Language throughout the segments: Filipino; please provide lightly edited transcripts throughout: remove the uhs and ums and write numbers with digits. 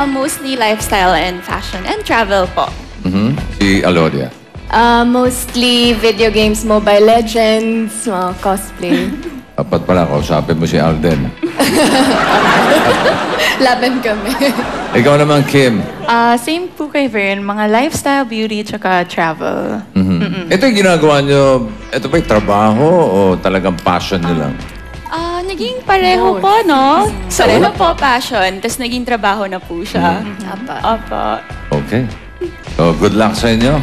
Mostly lifestyle and fashion and travel po. Si Alodia. Mostly video games, Mobile Legends, mga cosplay. Dapat pala, kausapin mo si Alden. Laban kami. Ikaw naman, Kim. Same po kay Vern, mga lifestyle, beauty, tsaka travel. Ito yung ginagawa nyo, ito ba yung trabaho o talagang passion nyo lang? Naging pareho po, no? Sa una po, passion, tapos naging trabaho na po siya. Apa. Okay. So, good luck sa inyo.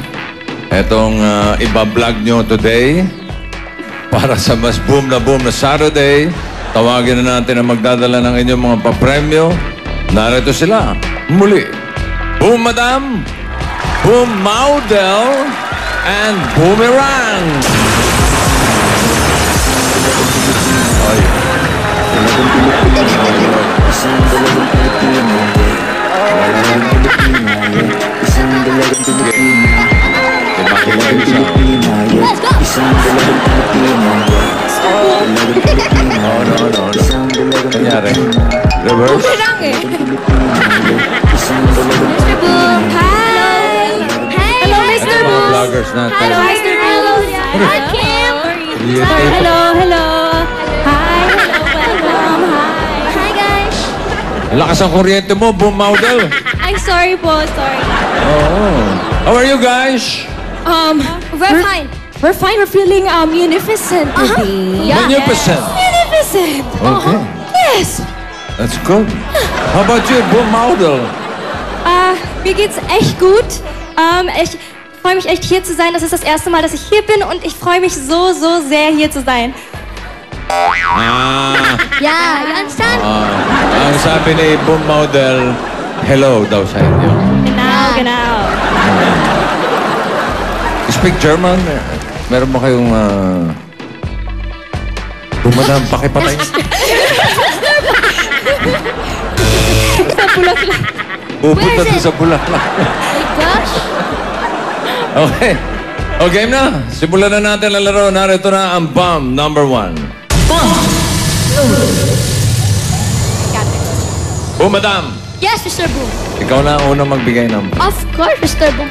Etong iba-vlog nyo today para sa mas boom na Saturday. Tawagin na natin ang magdadala ng inyong mga papremyo. Narito sila. Muli. Boom Madam, Boom Model, and Boomerang. Kanyari. Reverse. Mr. Boom, hi! Hello, Mr. Mga Boom! vloggers natin. Hello, Mr. Boom! Hi, Kim! Hello! Hi! Welcome! Hi, guys! Lakas ang kuryente mo, Boom Model. Ay, sorry po, sorry. How are you guys? We're fine. We're fine. We're feeling munificent today. Yeah. Magnificent. Munificent. Okay. Yes. That's good. How about you, Boom Model? Mir geht's echt gut. Ich freue mich echt hier zu sein. Das ist das erste Mal, dass ich hier bin und ich freue mich so sehr hier zu sein. Yeah, you understand? Ang sabi ni Boom Model, hello daw sa inyo. Genau. You speak German? Meron mo kayong... Boom Madam, pakipatay. Pupunta doon sa bulaklak. My gosh. Okay. O, game na. Simulan na natin ang laro. Narito na ang bomb number 1. Boom Madam, Yes, Mr. Boom. ikaw na ang unang magbigay ng... Of course, Mr. Boom.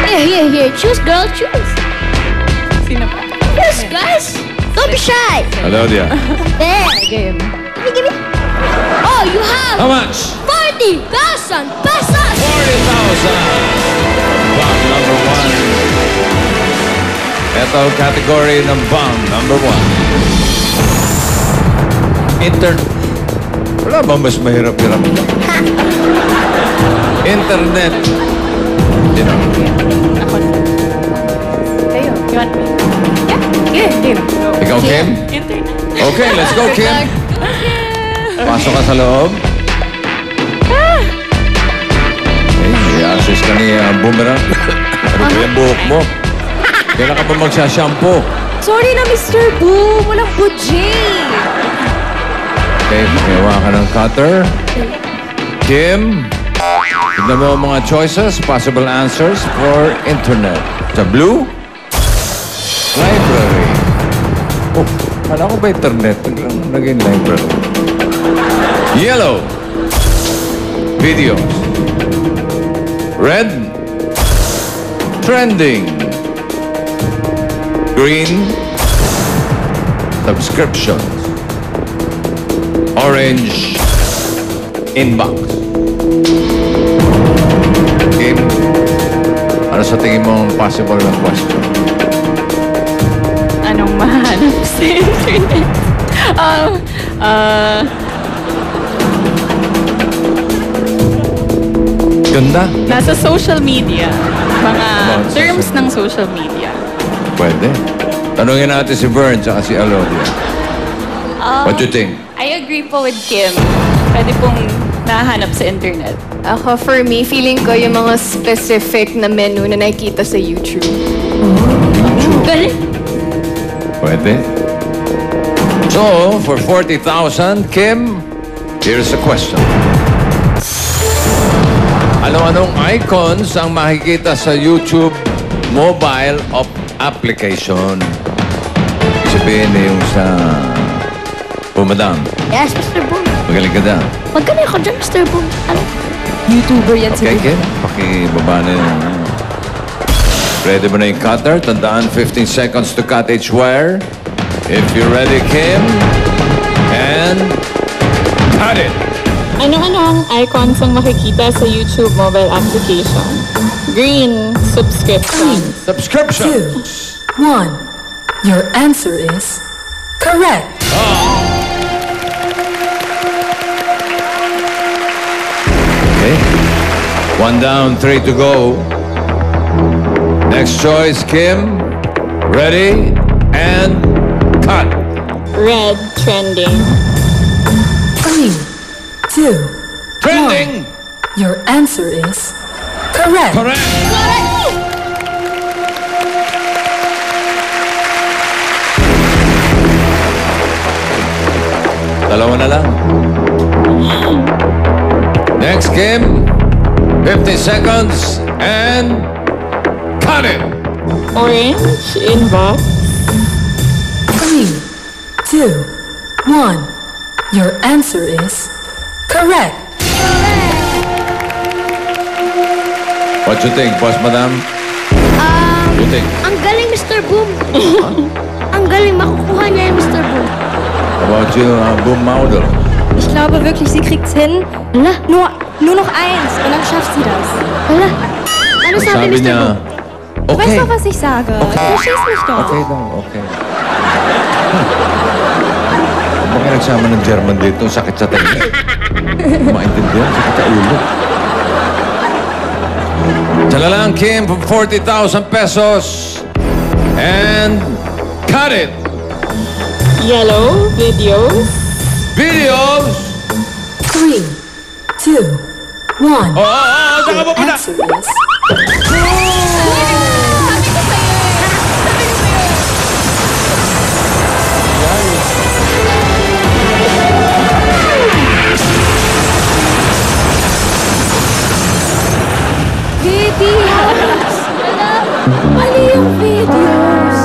Here. Choose, girl, choose. Sino pa? Yes, guys. Don't be shy. Hello, Dia. There. Give me. Oh, you have How much? 40,000 pesos. 40,000. Bomb number 1. Ito ang category ng bomb number 1. Wala ba mas mahirap-hirap? Internet. You know. Kayo, you want me? Yeah, game. Ikaw, Kim? Internet. Okay, let's go, Kim. Pasok ka sa loob. Okay, i-assist ka ni Boomerang. Ano ba yung buhok mo? Kailan ka ba magsashampoo? Sorry na, Mr. Boom. Walang budget. Okay, makihawa ka ng cutter. Kim, tignan mo ang mga choices, possible answers for internet. Sa blue, library. Oh, kala ko ba internet? Biglang naging library. Yellow, videos. Red, trending. Green, subscriptions. Orange, inbox. Kim, ano sa tingin mo ang possible na question? Anong mahanap sa internet? Ganda. Nasa social media. Mga About terms social ng social media. Pwede. Tanungin natin si Vern at si Alodia. What do you think? I agree po with Kim. Pwede pong nahanap sa internet. Ako, for me, feeling ko yung mga specific na menu na nakikita sa YouTube. Galing. Pwede. So, for 40,000, Kim, here's a question. Ano-anong icons ang makikita sa YouTube mobile application? Sabihin na yung sa... Madam. Yes, Mr. Boom. Okay, Magaling ka dyan. Magaling ako dyan, Mr. Boom. Ano? YouTuber yan Okay, Kim. Pakibaba na yun. Ready mo na yung cutter? Tandaan, 15 seconds to cut each wire. If you're ready, Kim. And cut it. Ano-ano ang icons ang makikita sa YouTube mobile application? Green, subscription. Subscription. 2, 1. Your answer is correct. Okay. 1 down, 3 to go. Next choice, Kim. Ready? And cut. Red, trending. 3, 2. Trending. Your answer is correct. Correct. Dalawa na lang. Next, Kim. 50 seconds and cut it. Orange, inbox. 3, 2, 1. Your answer is correct. What you think, boss, madam? You think? Ang galing, Mr. Boom. Ang galing, makukuha niya yung Mr. Boom. About you, boom model. Ich glaube wirklich, sie kriegt's hin. Nur noch eins und dann schafft sie das. Wala. Ano sabi, Sabi Mr. niya, Boom? Du weißt okay. doch, was ich sage. Du verstehst mich doch. Okay daw, okay. Bakit nagsama ng German dito? Sakit sa tenga. Maintindihan, sakit sa ulo. Tala lang, Kim, for 40,000 pesos. And cut it. Yellow, videos. Videos. 3, 2, 1. Saka mo muna. Answer is Videos! Mali yung videos.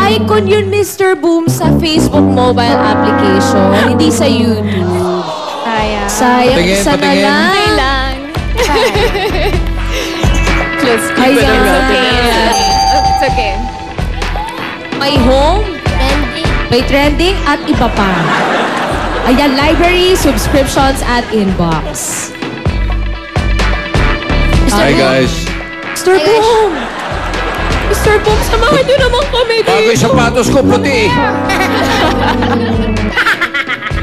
Icon yun, Mr. Boom, sa Facebook mobile application, hindi sa YouTube. Sayang, Patingin, isa na patingin. lang. Just keep it Ayan. in. It's okay. May home, may trending, at iba pa. Ayan, library, subscriptions, at inbox. Hi, guys. Mr. Boom! Mr. Boom, samahan niyo naman kami Bago yung sapatos ko, puti.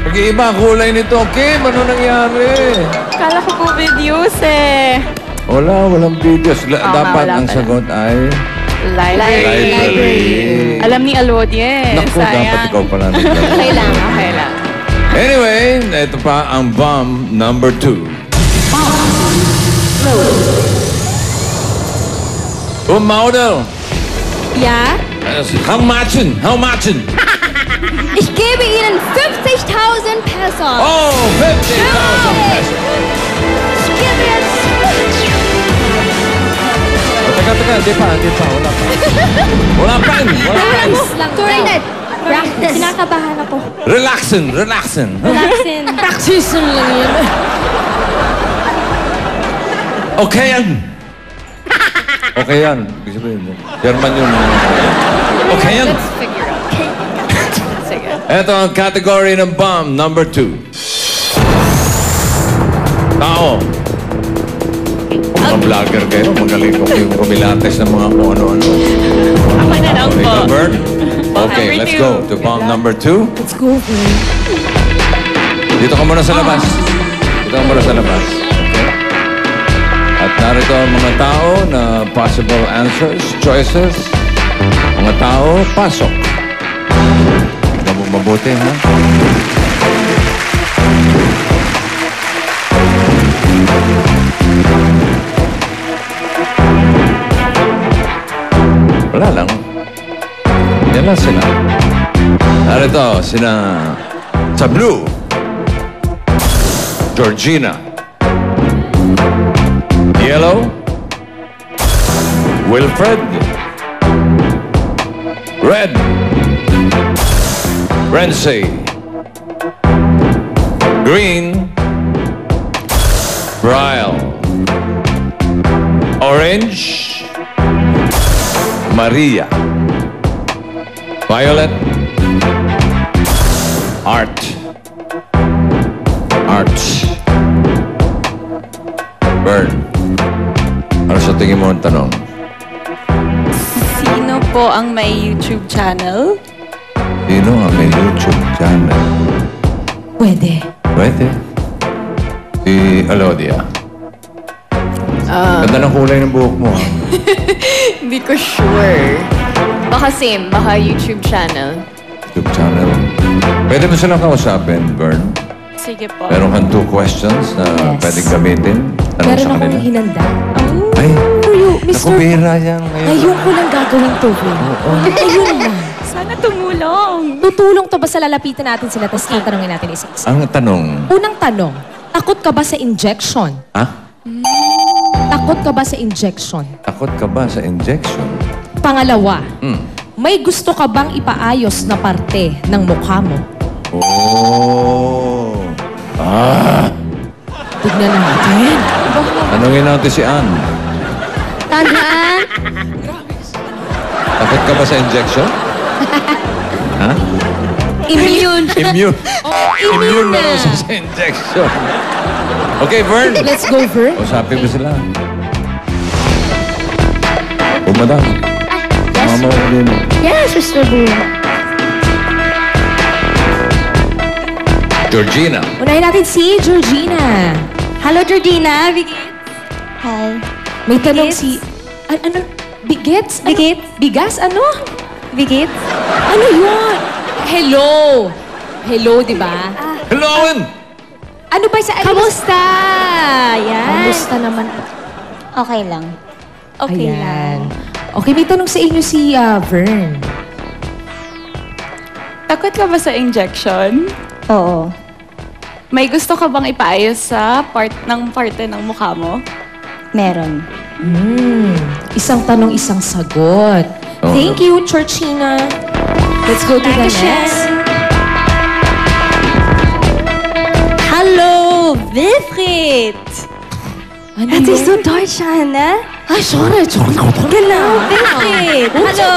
Mag-iiba ang kulay nito. Kim, ano nangyari? Kala ko po videos eh. Walang videos. Dapat wala ang pala. sagot ay Library. Alam ni Alod eh. naku, dapat ikaw pala naglalaro. Okay lang. Okay lang. Anyway, ito pa ang bomb number 2. Model. Ja, How much? How much? ich gebe Ihnen 50.000 Pesos. Oh, 50,000 pesos. Ich gebe jetzt... Teka, di pa, wala pa. Wala pa. Lang. Practice. Kinakabahan ako. Relaxin. Relaxin. Practice lang yun. Okay yan. Okay yan. Ibig sabihin mo. German yun. Okay yan. Let's figure out. Sige. Ito ang category ng bomb number 2. Tao. Mga vlogger kayo. Magaling ko yung kumilates ng mga kung ano-ano. Ako na lang Okay, po. Bert? Okay, Number let's two. go to bomb number 2. let's go for it. Dito ka muna sa labas. Dito ka muna sa labas. Okay? At narito ang mga tao na possible answers, choices. Mga tao, pasok. Tignan mo mabuti, ha? Wala lang. Yan lang sila. Narito, sina sa blue. Georgina. Yellow. Wilfred. Red. Renzi. Green. Brian. Orange. Maria. Violet. Art. Arts. Bird. Ano sa tingin mo ang tanong? Sino po ang may YouTube channel? Sino ang may YouTube channel? Pwede. Pwede. Si Alodia. Ganda ng kulay ng buhok mo. Hindi ko sure. Baka same, baka YouTube channel. YouTube channel. Pwede mo silang kausapin, Vern. Sige po. Meron kang 2 questions na Yes. pwedeng gamitin. Tanong Meron sa akong kanila. hinanda. Ay, For you, Mr. nakubira yan ngayon. Ngayon ko lang gagawin to, Vin. Ayun lang. Sana tumulong. Tutulong to ba sa lalapitan natin sila tapos tatanungin natin isa-isa? Ang tanong, Unang tanong, takot ka ba sa injection? ha? Takot ka ba sa injection? Takot ka ba sa injection? Pangalawa, Hmm. may gusto ka bang ipaayos na parte ng mukha mo? Oh. Tignan natin. Tanungin natin si Ann. Tandaan, Takot ka ba sa injection? Ha? Immune. Immune. Immune na raw siya sa injection. Okay, Vern. Let's go, Vern. Usapin mo sila. Oh, madam. Mama ko din. yes, Mr. Boom. Georgina. Unahin natin si Georgina. Hello, Jordina. Hi. May tanong Bigets? si... ano? Bigets? Ano? Bigets? Bigas? Ano? Bigit? Ano yun? Hello. Hello, di ba? Hello, Owen! Ano ba sa... Kamusta? Yan. Kamusta naman? Okay lang. Okay Ayan. lang. Okay, may tanong sa inyo si Vern. Takot ka ba sa injection? Oo. May gusto ka bang ipaayos sa parte ng mukha mo? Meron. Isang tanong, isang sagot. Oo. Thank you, Georgina. Let's go to the next. Hallo, Wilfried. Ano Het is yun? so Deutschland, ne? Ay, sorry. Genau, Wilfried. Hallo.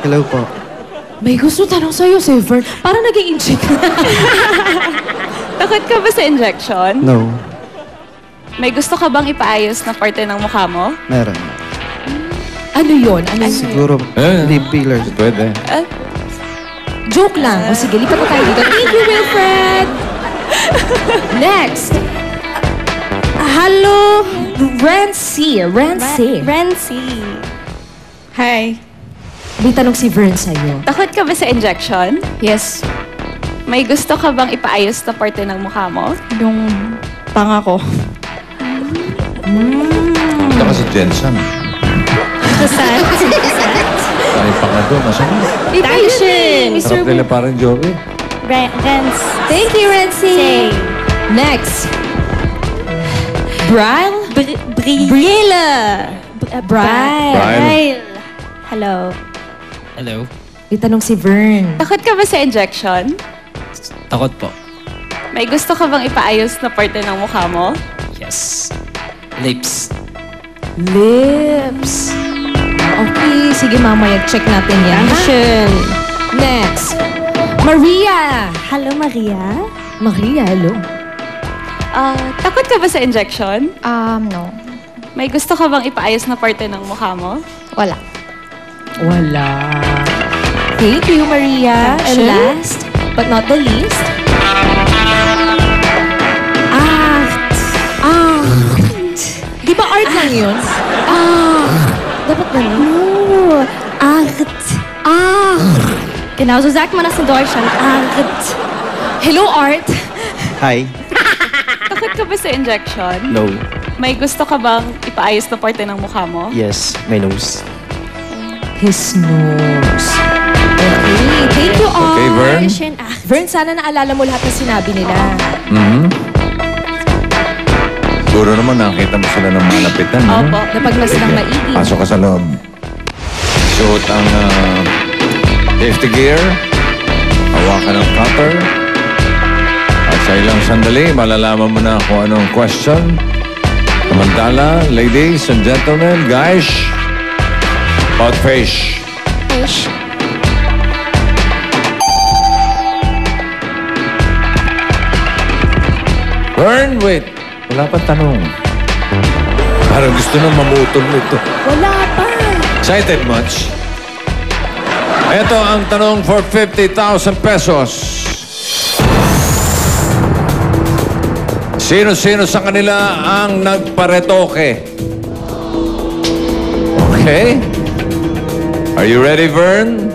Hello po. May gusto tanong sa'yo, si Vern. Parang naging inject. Takot ka ba sa injection? No. May gusto ka bang ipaayos na parte ng mukha mo? Meron. Ano yun? Ano yun? Siguro lip fillers. Pwede. Joke lang. O sige, lipat na tayo dito. Thank you, Wilfred! Next. Hello, Rancy. Rancy. Hi. May tanong si Vern sa'yo. Takot ka ba sa injection? Yes, May gusto ka bang ipaayos na parte ng mukha mo? yung panga ko. Ito kasi Jensen. Tayo pa nga doon. Nasaan na? Dankeschön. Sarap nila parang Joey. Rance. Thank you, Rancy. Next. Brian? Brielle. Brian. Hello. Hello. May tanong si Vern. Takot ka ba sa injection? Takot po. May gusto ka bang ipaayos na parte ng mukha mo? Yes. Lips. Lips. Okay, sige mamaya, check natin yan. Dankeschön. Next. Maria. Hello, Maria. Maria, hello. Takot ka ba sa injection? No. May gusto ka bang ipaayos na parte ng mukha mo? Wala. Wala. Thank you, Maria. And last, but not the least, art. Art. Di ba art lang yun? Dapat ganun? Oh, Art. Genau, so sagt man das in Deutschland. Art. Hello, Art. Hi. Takot ka ba sa injection? No. May gusto ka bang ipaayos na parte ng mukha mo? Yes, my nose. His nose. Okay, thank you all. Okay, Vern. Dankeschön. Art. Vern, sana naalala mo lahat ng sinabi nila. Siguro naman nakita mo sila ng mga lapitan. Opo. Napag na silang maigi. Pasok ka sa loob. Suot ang safety gear. Hawakan ng cutter. At Sa ilang sandali, malalaman mo na kung anong question. Samantala, ladies and gentlemen, guys, about fish. Fish. Vern, wait. Wala pa tanong. Parang gusto nang mamutol nito. Wala pa. Excited much? Ito ang tanong for 50,000 pesos. Sino-sino sa kanila ang nagparetoke? Okay? Are you ready, Vern?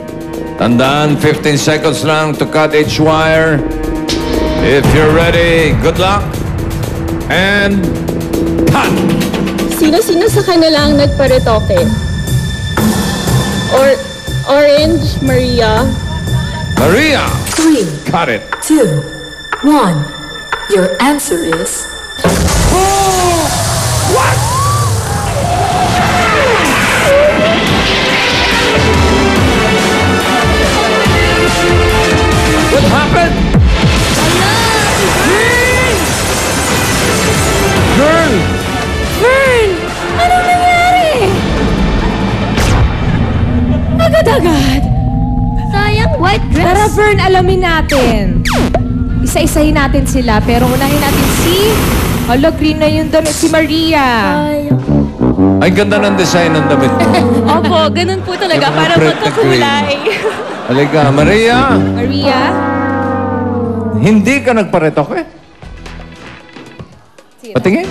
Tandaan, 15 seconds lang to cut each wire. If you're ready, good luck. And cut! Sino-sino sa kanila ang nagparetoke? Orange, Maria. Maria! 3, Cut it. 2, 1. Your answer is What? What happened? Girl! Vern! Anong nangyari? Agad-agad. Sayang, white dress. Tara, Vern, alamin natin. Isa-isahin natin sila, pero unahin natin si... Hala, green na yung damit, si Maria. Ay, ganda ng design ng damit mo. Opo, ganun po talaga. Yung Para print na magkakulay. Halika, Maria! Maria? Hindi ka nagparetoke? Patingin.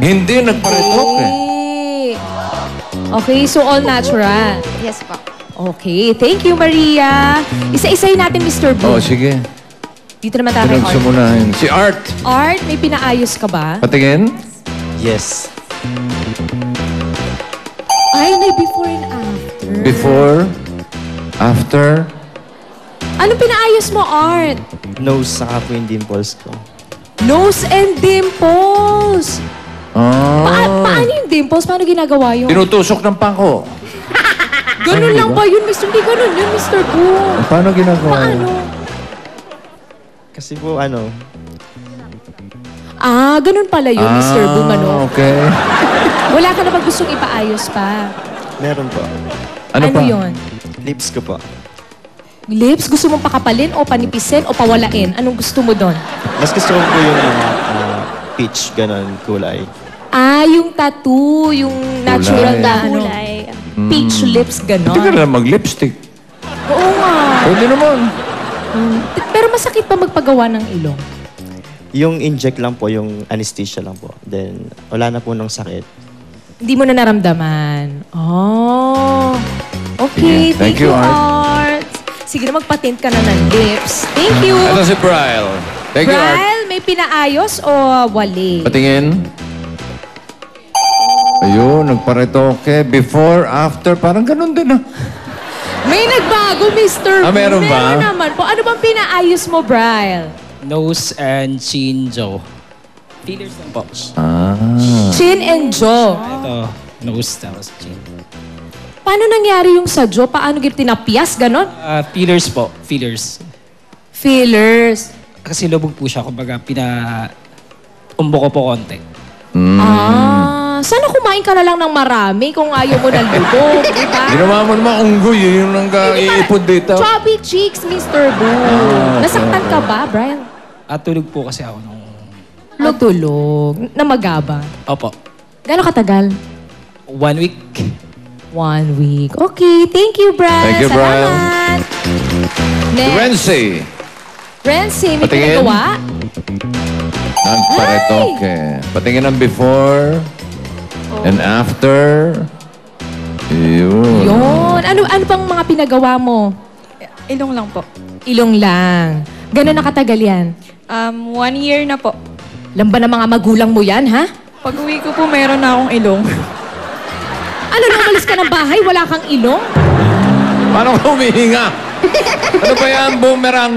Hindi nagparetoke. Okay, so all natural. Yes po. Okay, thank you, Maria. Isa-isahin natin, Mr. Oh, Boom. sige. Dito naman tayo kay Art. Pinagsumunahin. Si Art. Art, may pinaayos ka ba? Patingin. Yes. Ay, may before and after. Before. After. Anong pinaayos mo, Art? Nose saka po yung dimples ko. Nose and dimples. Paano yung dimples? Paano ginagawa yun? Tinutusok ng pangko. Ganun lang ba yun, Mr. Hindi ganun yun, Mr. Boom. Paano ginagawa? Paano? Kasi po ano, Ganun pala yun, Mr. Boom, ano? Okay. Wala ka na ba gustong ipaayos pa? meron po. Ano pa? yun? Lips ko po. Lips? Gusto mong pakapalin o panipisin o pawalain? Anong gusto mo doon? Mas gusto ko po yung peach, ganon, kulay. Yung tattoo, yung natural na ano, Kulay. peach lips, Hindi ka gano'n. na mag-lipstick. Oo nga. Pwede naman. Pero masakit pa magpagawa ng ilong? Yung inject lang po, yung anesthesia lang po. Then, wala na po ng sakit. Hindi mo na naramdaman. Oh. Okay, Sige. thank you, Art. Sige na, magpatent ka na ng lips. Thank you. Ito si Brian. Thank you, Art. Brian, may pinaayos o wali? Patingin. Ayun, nagparetoke. Before, after, parang ganun din ah. May nagbago, Mr. Meron ba? Meron naman po. Ano bang pinaayos mo, Brian? Nose and chin, jaw. Fillers lang po. Chin and jaw. Ito, nose tapos chin. Paano nangyari yung sa jaw? Paano tinapyas, ganon? Fillers po, fillers. Fillers. Kasi lubog po siya, kumbaga umbo ko po konti. Sana kumain ka na lang ng marami kung ayaw mo ng lubog, di ba? Ginawa mo naman unggoy. Yun ang iipon dito. Chubby cheeks, Mr. Boom. Nasaktan ka ba, Brian? Tulog po kasi ako nung... Natulog. Namagaba. Opo. Gano'ng katagal? 1 week. 1 week. Okay, thank you, Brian. Thank you, Brian. Salamat. Next. Renzi. Renzi, may Patingin. pinagawa? Nagparetoke. Patingin ang before and after. Yun. Yun. Ano pang mga pinagawa mo? Ilong lang po. Ilong lang. Gano'n nakatagal yan? 1 year na po. Alam ba ng mga magulang mo yan, ha? Pag uwi ko po, meron na akong ilong. Ano, nung umalis ka ng bahay, wala kang ilong? Paano ka humihinga? Ano ba yan, boomerang?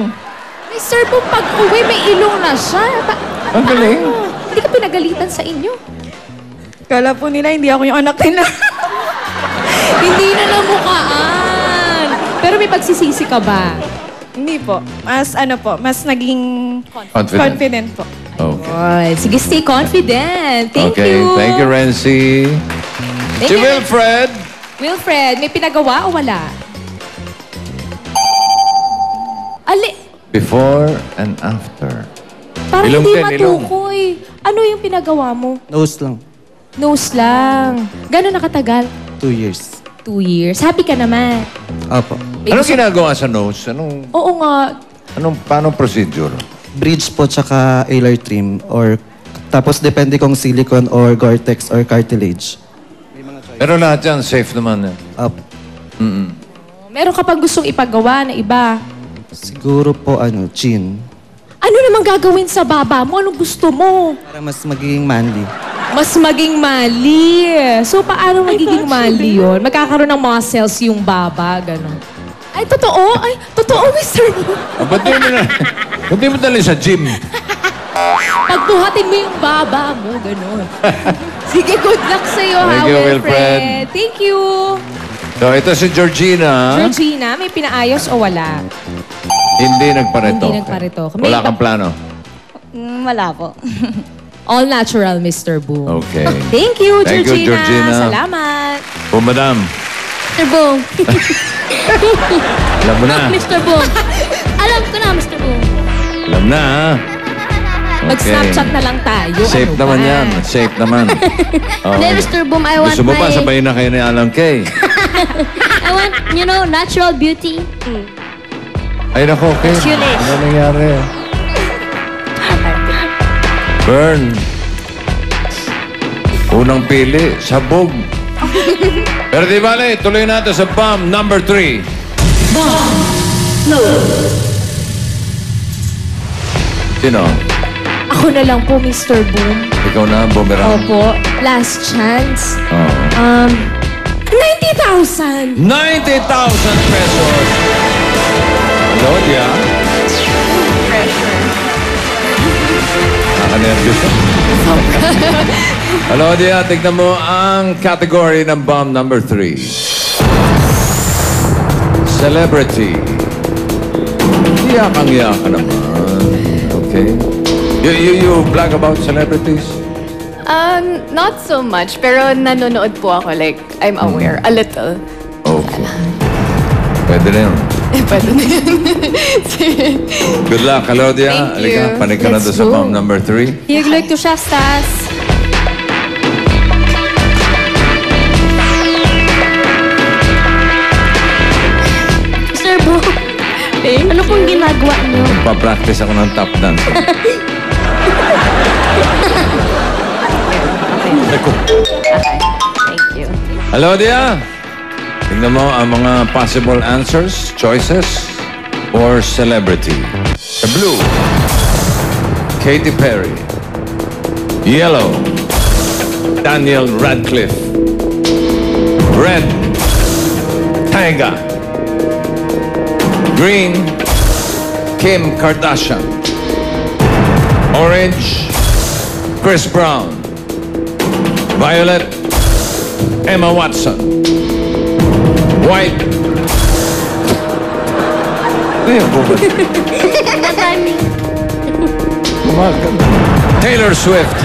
Mr. Boom, pag uwi, may ilong na siya. Ang galing. Hindi ka pinagalitan sa inyo. Kala po nila, hindi ako yung anak nila. Hindi na namukaan. Pero may pagsisisi ka ba? Hindi po. Mas naging confident po. Okay. Ay, sige, stay confident. Thank you. Thank you, Renzi. Si Wilfred. Wilfred, may pinagawa o wala? Before and after. Parang Ilong hindi din, ilong. matukoy. Ano yung pinagawa mo? Nose lang. Nose lang. Gano'n nakatagal? 2 years. 2 years. Happy ka naman. Opo. Anong ginagawa sa nose? Oo nga. Paano procedure? Bridge po tsaka alar trim or tapos depende kung silicone or Gore-Tex or cartilage. Pero lahat yan, safe naman. Opo. Meron ka pang gustong ipagawa na iba? Siguro po chin. Ano namang gagawin sa baba mo? Anong gusto mo? Para mas magiging manly. Mas maging mali. So, paano magiging mali yun? Magkakaroon ng muscles yung baba, gano'n. Ay, totoo? Ay, totoo, Mr. Bo. Ba't di mo dali sa gym? Pagbuhatin mo yung baba mo, gano'n. Sige, good luck sa'yo, Thank you, Wilfred. Wilfred. Thank you. So, ito si Georgina. Georgina, may pinaayos o wala? Hindi nagparito. Hindi nagparito. Wala kang plano. Wala po. All natural, Mr. Boom. Okay. Thank you, Thank you, Georgina. Salamat. Oh, madam. Mr. Boom. Alam mo na. Mr. Boom. Alam ko na, Mr. Boom. Alam na, ha? Mag-Snapchat na lang tayo. Safe Ano naman ba? yan. Safe naman. Oh. Then, Mr. Boom, I want Gusto mo ba sabayin na kayo ni Alan Kay? I want, natural beauty. Ay, nako, okay. Tulish. Ano nangyari? Burn. Unang pili, sabog. Pero di bale, tuloy natin sa bomb number 3. Sino? Ako na lang po, Mr. Boom. Ikaw na, bumerang. Opo. Last chance. Oo. 90,000. 90,000 pesos. Claudia. Nakanervyos ka. Claudia, tignan mo ang category ng bomb number 3. Celebrity. Iyak ka naman. Okay. You blog about celebrities? Not so much, pero nanonood po ako. Like, I'm aware. A little. Okay. Pwede na yun. Pwede na yun. Good luck, Claudia. Thank you. Halika, panig ka na doon sa bomb number 3. Hier glück, du schaffst das. Mr. Boom. Ano pong ginagawa niyo? Pa-practice ako ng tap dance. Okay. Thank you. Claudia, tingnan mo ang mga possible answers, choices, or celebrity. The blue, Katy Perry. Yellow, Daniel Radcliffe. Red, Tyga. Green, Kim Kardashian. Orange, Chris Brown. Violet, Emma Watson. White. Taylor Swift.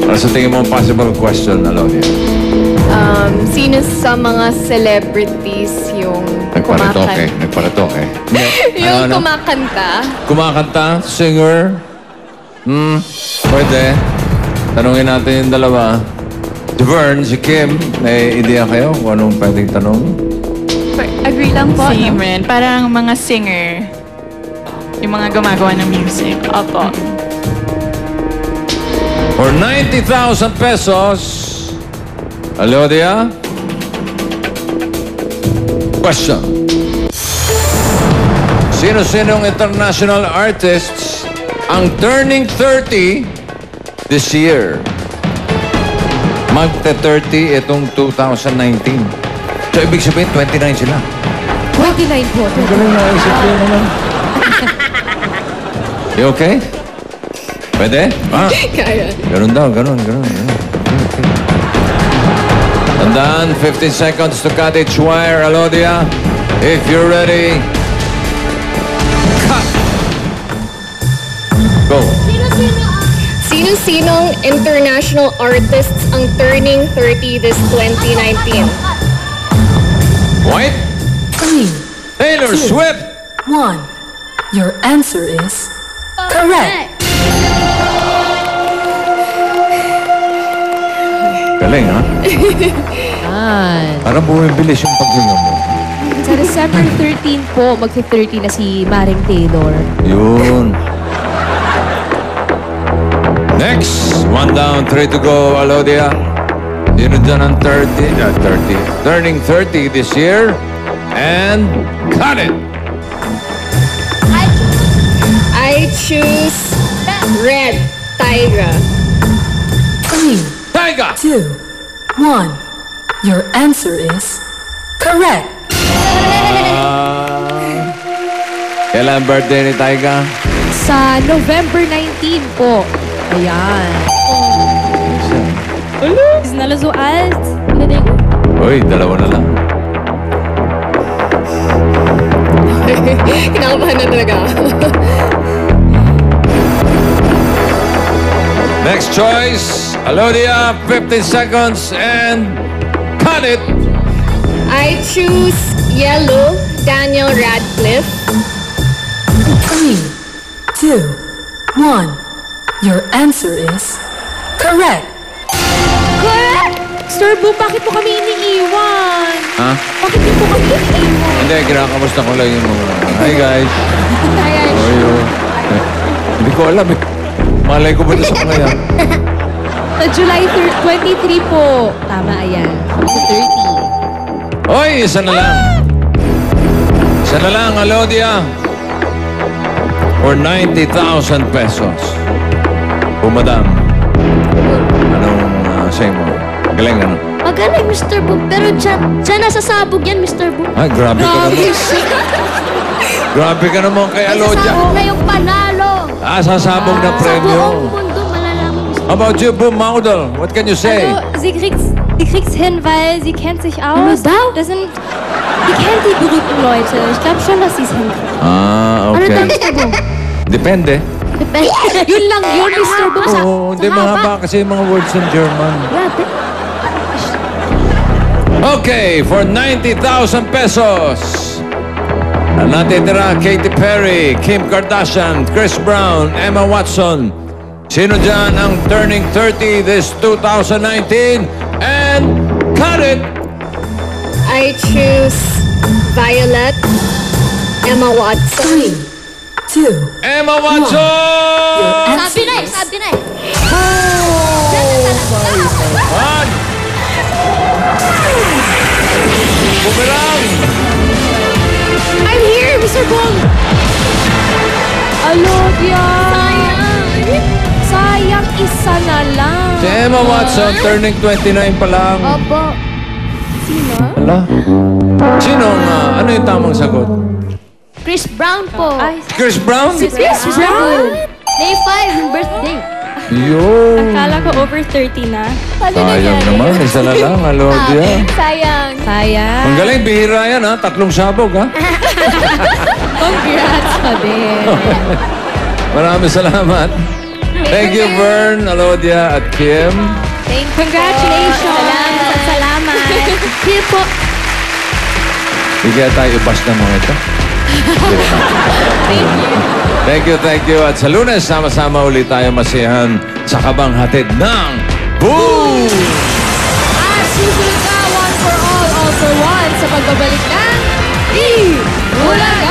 Ano sa tingin mo ang possible question, Alodia? Sino sa mga celebrities yung Nagparitoke. yung kumakanta? Kumakanta? Singer? Pwede. Tanungin natin yung dalawa. Si Vern, si Kim, may idea kayo kung anong pwedeng tanong? Agree lang po. Same rin. Parang mga singer. Yung mga gumagawa ng music. Opo. For 90,000 pesos, Alodia, question. Sino-sinong international artists ang turning 30 this year? Magte-30 itong 2019. So, ibig sabihin, 29 sila. 29 po. Galing na isip ko naman. You okay? Pwede? Ah, Kaya. ganun daw, ganun. Okay. Tandaan, 15 seconds to Cottage Wire, Alodia. If you're ready, cut! Go. Sino-sinong international artists ang turning 30 this 2019? White? 3, Taylor Swift! 1. Your answer is correct. Galing, ha? Parang bumibilis yung paghinga mo. Sa December 13 po, magsi-30 na si Maring Taylor. Yun. Next, 1 down, 3 to go, Alodia. Sino dyan ang 30? Turning 30 this year. And cut it! I choose red, Tyga. 3, Tiger! 2, 1. Your answer is correct. Kailan birthday ni Taiga? Sa November 19 po. Ayan. Ist sind alle so alt. Uy, dalawa na lang. Kinakabahan na talaga ako. Next choice, Alodia, 15 seconds and cut it! I choose yellow, Daniel Radcliffe. 3, 2, 1. Your answer is correct. Sir Boom, bakit po kami iniiwan? Ha? Bakit niyo po kami iniiwan? Hindi, kinakamusta ko lang yung mga... Hi guys! Hi, How are you? Hindi ko alam eh. Malay ko ba ito sa mga yan? Sa July 23 po. Tama, ayan. Sa 30. Hoy, isa na lang. Isa na lang, Alodia. For 90,000 pesos. Madam. Anong say mo? Galing ano? Magaling, Mr. Boom. Pero dyan nasasabog yan, Mr. Boom. Ay, grabe ka naman. Grabe ka naman kay Alodia. Nasasabog na yung panalo. Sasabog na Sa premyo. buong mundo, malalaman, Mr. How about you, Boom Maudel? What can you say? Also, sie kriegt's hin, weil sie kennt sich aus. Die kennt die berühmten Leute. Ich glaube schon, dass sie es hinkriegt. Okay. Depende. Yun lang yun, Mr. Boom. Oo, hindi mahaba kasi yung mga words in German. Grabe. Okay, for 90,000 pesos. Natitira Katy Perry, Kim Kardashian, Chris Brown, Emma Watson. Sino dyan ang turning 30 this 2019? And cut it! I choose Violet, Emma Watson. 3, 2, Emma Watson! Sabi na eh. One! Bumerang! I'm here, Mr. Boom. Alodia! Sayang, isa na lang. Si Emma Watson, turning 29 pa lang. Opo. Sino? Ala? Sinong, ano yung tamang sagot? Chris Brown po. Chris Brown? Si Chris Brown. May 5 yung birthday. Yun. Akala ko over 30 na. Sayang naman, isa na lang, Alodia. Sayang. Ang galing, bihira yan ha, 3 sabog ha. Congrats pa din. Maraming salamat. Thank you, Vern, Alodia, at Kim. Congratulations. Salamat. Here po. Hindi kaya tayo ipas ng mga ito. Thank you. At sa Lunes, sama-sama ulit tayo masiyahan sa kabang hatid ng Boom! At susunod ka, one for all for one sa pagbabalik ng Bulaga!